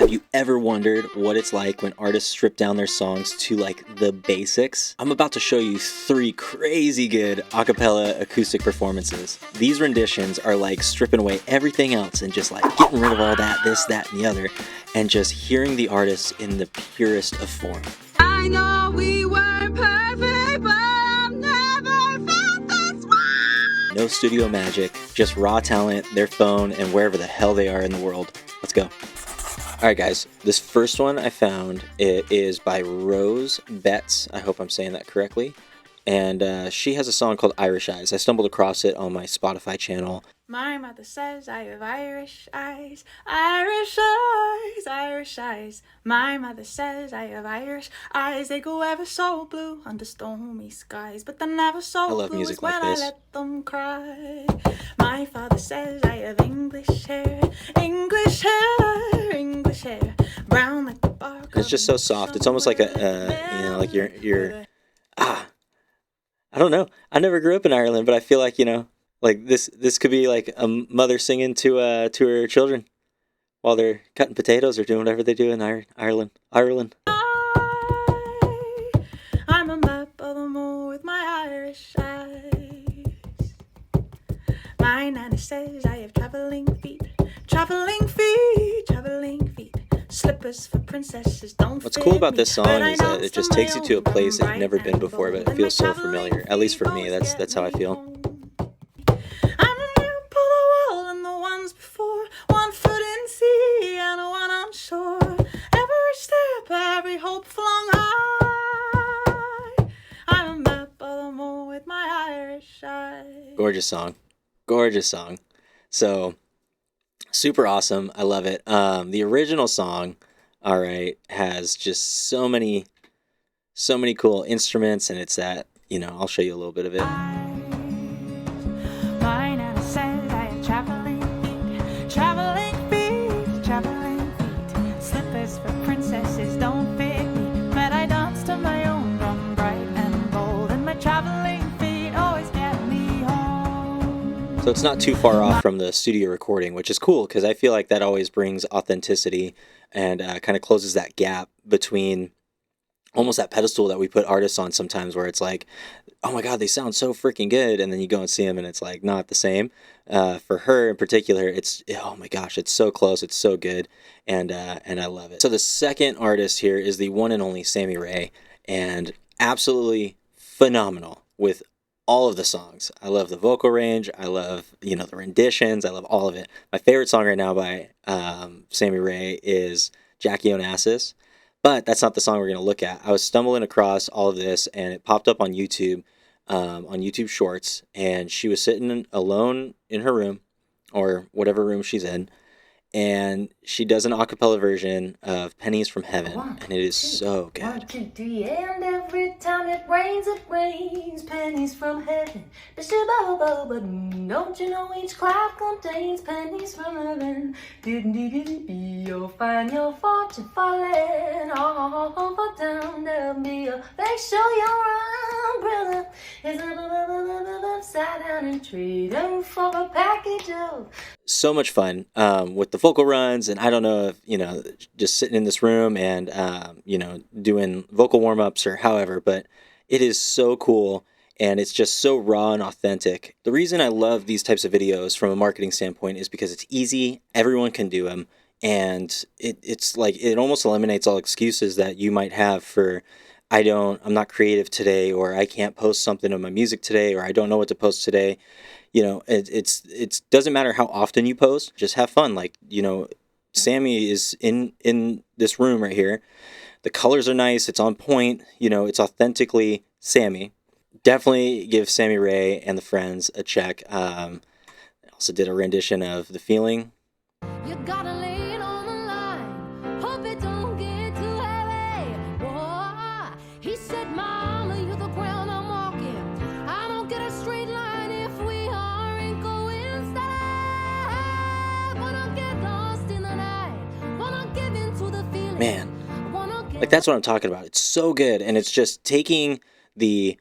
Have you ever wondered what it's like when artists strip down their songs to like the basics? I'm about to show you 3 crazy good acapella acoustic performances. These renditions are like stripping away everything else and just like getting rid of all that, this, that, and the other, and just hearing the artists in the purest of form. I know we weren't perfect, but I've never felt this way. No studio magic, just raw talent, their phone, and wherever the hell they are in the world. Let's go. Alright guys, this first one I found, it is by Rose Betts. I hope I'm saying that correctly. And she has a song called Irish Eyes. I stumbled across it on my Spotify channel. My mother says I have Irish eyes, Irish eyes, Irish eyes. My mother says I have Irish eyes. They go ever so blue under stormy skies, but they're never so blue as when I let them cry. My father says I have English hair, English hair, English hair, brown like the bark. It's just so soft. It's almost like like you're I don't know. I never grew up in Ireland, but I feel like, like this could be like a mother singing to her children while they're cutting potatoes or doing whatever they do in Ireland. I'm a map of the moon with my Irish eyes. My nanny says I have traveling feet, traveling feet, traveling feet. Slippers for princesses don't. What's cool about this song is that it just takes you to a place that you've never been before, but it feels so familiar. At least for me, that's how I feel. I'm a new pull wall and the ones before, 1 foot in sea and 1 on shore. Every step, every hope flung high. I'm a map of the moon with my Irish eyes. Gorgeous song. Gorgeous song. So, super awesome. I love it. The original song, all right, has just so many cool instruments, and it's that, I'll show you a little bit of it. My nana says I have traveling feet, traveling feet, traveling feet. Slippers for princesses don't fit me, but I dance to my own drum, bright and bold, and my traveling feet always get me home. So it's not too far off from the studio recording, which is cool because I feel like that always brings authenticity and kind of closes that gap between almost that pedestal that we put artists on sometimes, where it's like, oh my god, they sound so freaking good, and then you go and see them and it's like not the same. For her in particular, it's, oh my gosh, it's so close, it's so good, and I love it. So the second artist here is the one and only Sammy Ray, and absolutely phenomenal with all of the songs. I love the vocal range, I love the renditions, I love all of it. My favorite song right now by Sammy Ray is Jackie Onassis. But that's not the song we're going to look at. I was stumbling across all of this, and it popped up on YouTube Shorts, and she was sitting alone in her room, or whatever room she's in, and she does an a cappella version of Pennies from Heaven, and it is so good. 1, 2, 3, and every time it rains, pennies from heaven. Don't you know each cloud contains pennies from heaven? You'll find your fortune falling all over down. There'll be a make sure your umbrella is upside down and trade them for a package of. So much fun with the vocal runs, and I don't know if just sitting in this room and doing vocal warm-ups or however, but it is so cool, and it's just so raw and authentic. The reason I love these types of videos from a marketing standpoint is because it's easy, everyone can do them, and it's like it almost eliminates all excuses that you might have for I'm not creative today, or I can't post something of my music today, or I don't know what to post today. It doesn't matter how often you post, just have fun. Like, Sammy is in this room right here. The colors are nice, it's on point, it's authentically Sammy. Definitely give Sammy Ray and the Friends a check. I also did a rendition of The Feeling. You gotta lay it on the line, hope it don't get too heavy. Whoa, he said, Mama, you're the ground I'm walking. I don't get a straight line if we aren't going steady. Wanna get lost in the night, wanna give in to the feeling. Man, like that's what I'm talking about. It's so good, and it's just taking the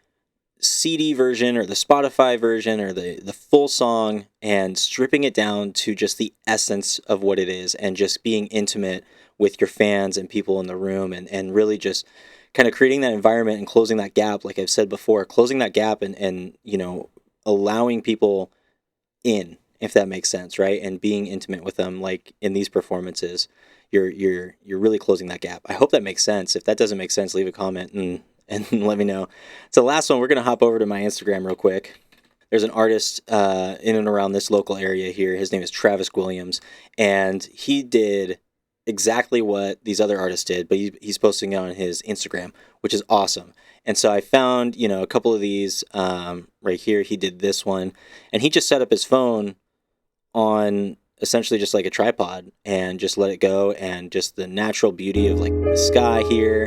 CD version or the Spotify version or the full song and stripping it down to just the essence of what it is, and just being intimate with your fans and people in the room, and really just kind of creating that environment and closing that gap, like I've said before, closing that gap and allowing people in, if that makes sense, right? And being intimate with them, like in these performances, you're really closing that gap. I hope that makes sense. If that doesn't make sense, leave a comment and let me know. So the last one, we're gonna hop over to my Instagram real quick. There's an artist in and around this local area here. His name is Travis Guilliams, and he did exactly what these other artists did, but he's posting it on his Instagram, which is awesome. And so I found, a couple of these right here. He did this one, and he just set up his phone on essentially just like a tripod and just let it go, and just the natural beauty of like the sky here.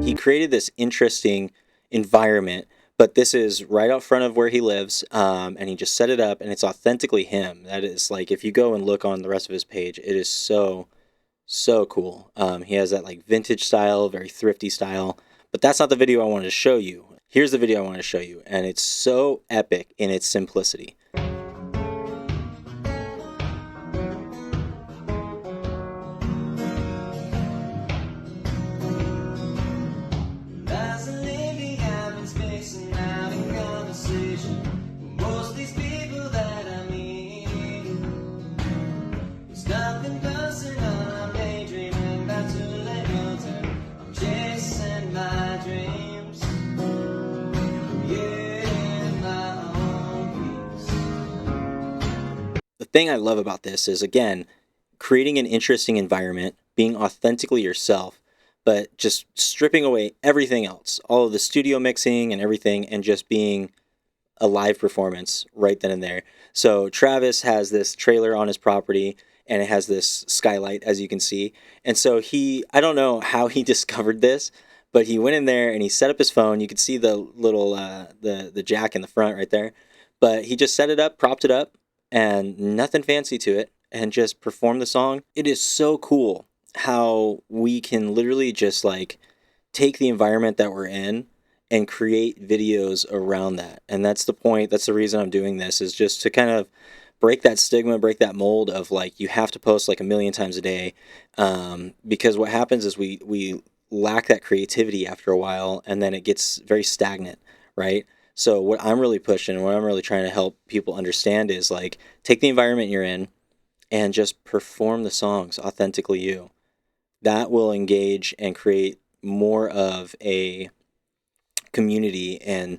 He created this interesting environment, but this is right out front of where he lives, and he just set it up, and it's authentically him. That is, like, if you go and look on the rest of his page, it is so cool. He has that like vintage style, very thrifty style, but that's not the video I wanted to show you. Here's the video I wanted to show you, and it's so epic in its simplicity. The thing I love about this is, again, creating an interesting environment, being authentically yourself, but just stripping away everything else, all of the studio mixing and everything, and just being a live performance right then and there. So Travis has this trailer on his property, and it has this skylight, as you can see. And so I don't know how he discovered this, but he went in there and he set up his phone. You can see the little, the jack in the front right there. But he just set it up, propped it up, and nothing fancy to it, and just performed the song. It is so cool how we can literally just like take the environment that we're in and create videos around that. And that's the point. That's the reason I'm doing this, is just to kind of break that stigma, break that mold of like you have to post like 1,000,000 times a day, because what happens is we lack that creativity after a while, and then it gets very stagnant, right? So what I'm really pushing and what I'm really trying to help people understand is like take the environment you're in and just perform the songs authentically you. That will engage and create more of a community. And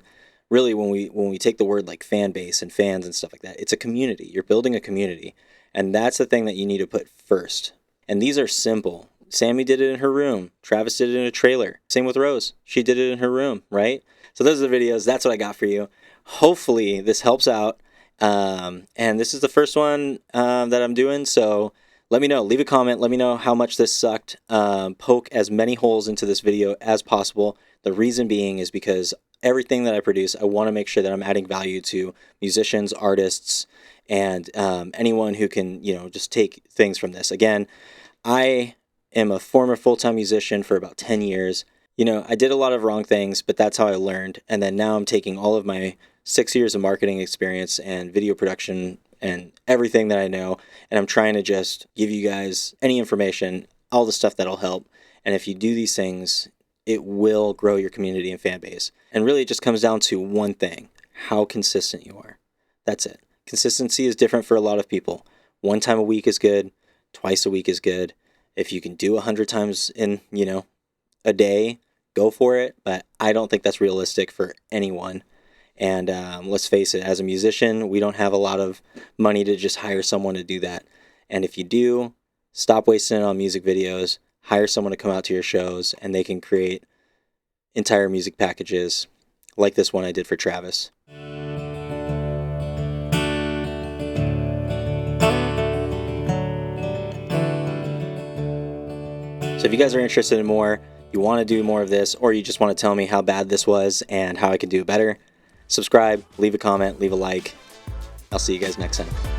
really, when we take the word like fan base and fans and stuff like that, it's a community. You're building a community, and that's the thing that you need to put first. And these are simple. Sammy did it in her room. Travis did it in a trailer. Same with Rose. She did it in her room, right? So those are the videos. That's what I got for you. Hopefully this helps out. And this is the first one that I'm doing. So let me know. Leave a comment. Let me know how much this sucked. Poke as many holes into this video as possible. The reason being is because everything that I produce, I want to make sure that I'm adding value to musicians, artists, and anyone who can, just take things from this. Again, I am a former full-time musician for about 10 years. I did a lot of wrong things, but that's how I learned. And then now I'm taking all of my 6 years of marketing experience and video production and everything that I know, and I'm trying to just give you guys any information, all the stuff that'll help. And if you do these things, it will grow your community and fan base. And really, it just comes down to one thing: how consistent you are. That's it. Consistency is different for a lot of people. 1 time a week is good. Twice a week is good. If you can do 100 times in, a day, go for it. But I don't think that's realistic for anyone. And let's face it, as a musician, we don't have a lot of money to just hire someone to do that. And if you do, stop wasting it on music videos. Hire someone to come out to your shows, and they can create entire music packages like this one I did for Travis. So if you guys are interested in more, you want to do more of this, or you just want to tell me how bad this was and how I can do better, subscribe, leave a comment, leave a like. I'll see you guys next time.